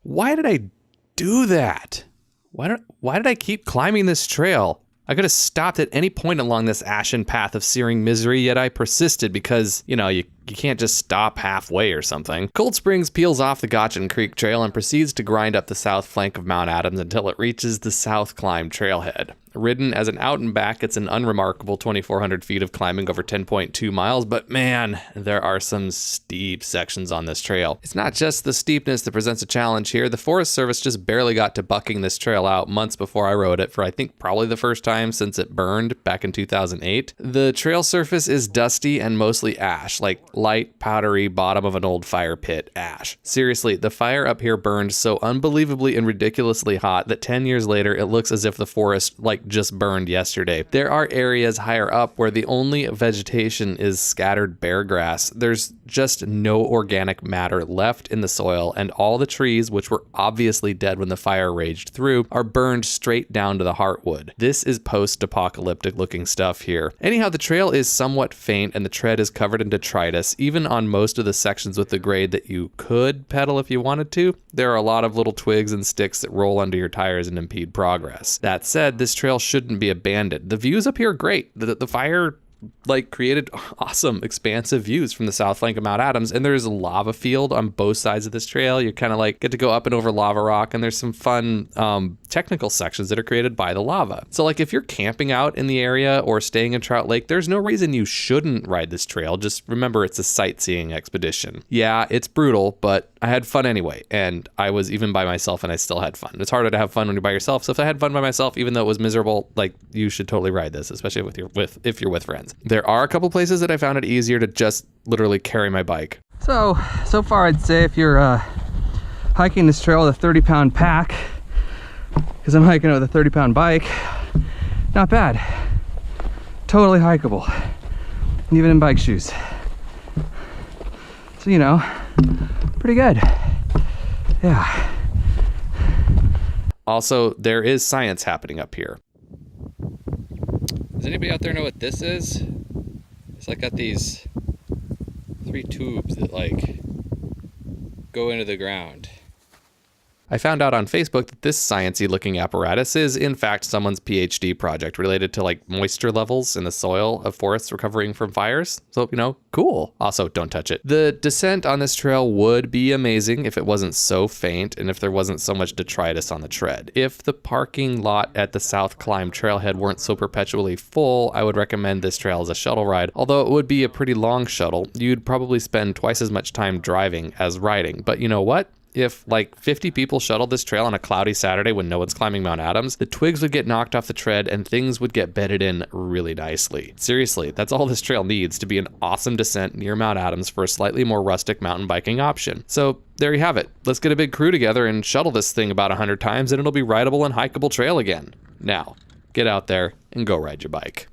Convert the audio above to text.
Why did I do that? Why did I keep climbing this trail? I could have stopped at any point along this ashen path of searing misery, yet I persisted because, you can't just stop halfway or something. Cold Springs peels off the Gotchen Creek Trail and proceeds to grind up the south flank of Mount Adams until it reaches the South Climb Trailhead. Ridden as an out and back, it's an unremarkable 2,400 feet of climbing over 10.2 miles, but man, there are some steep sections on this trail. It's not just the steepness that presents a challenge here. The Forest Service just barely got to bucking this trail out months before I rode it for I think probably the first time since it burned back in 2008. The trail surface is dusty and mostly ash, like light, powdery bottom of an old fire pit ash. Seriously, the fire up here burned so unbelievably and ridiculously hot that 10 years later it looks as if the forest just burned yesterday. There are areas higher up where the only vegetation is scattered bare grass. There's just no organic matter left in the soil, and all the trees, which were obviously dead when the fire raged through, are burned straight down to the heartwood. This is post-apocalyptic looking stuff here. Anyhow, the trail is somewhat faint and the tread is covered in detritus, even on most of the sections with the grade that you could pedal if you wanted to. There are a lot of little twigs and sticks that roll under your tires and impede progress. That said, this trail shouldn't be abandoned. The views up here are great. The fire created awesome expansive views from the south flank of Mount Adams, and there's a lava field on both sides of this trail. You kind of get to go up and over lava rock, and there's some fun technical sections that are created by the lava. So if you're camping out in the area or staying in Trout Lake, there's no reason you shouldn't ride this trail. Just remember, it's a sightseeing expedition. Yeah, it's brutal, but I had fun anyway, and I was even by myself and I still had fun. It's harder to have fun when you're by yourself, so if I had fun by myself, even though it was miserable, you should totally ride this, especially if you're with friends. There are a couple places that I found it easier to just literally carry my bike. So far I'd say if you're hiking this trail with a 30-pound pack, because I'm hiking it with a 30-pound bike, not bad. Totally hikeable, even in bike shoes. So, pretty good. Yeah. Also, there is science happening up here. Does anybody out there know what this is? It's got these 3 tubes that go into the ground. I found out on Facebook that this sciencey looking apparatus is in fact someone's PhD project related to moisture levels in the soil of forests recovering from fires. So, cool. Also, don't touch it. The descent on this trail would be amazing if it wasn't so faint and if there wasn't so much detritus on the tread. If the parking lot at the South Climb Trailhead weren't so perpetually full, I would recommend this trail as a shuttle ride. Although it would be a pretty long shuttle, you'd probably spend twice as much time driving as riding. But you know what? If 50 people shuttled this trail on a cloudy Saturday when no one's climbing Mount Adams, the twigs would get knocked off the tread and things would get bedded in really nicely. Seriously, that's all this trail needs to be an awesome descent near Mount Adams for a slightly more rustic mountain biking option. So there you have it. Let's get a big crew together and shuttle this thing about 100 times and it'll be rideable and hikeable trail again. Now, get out there and go ride your bike.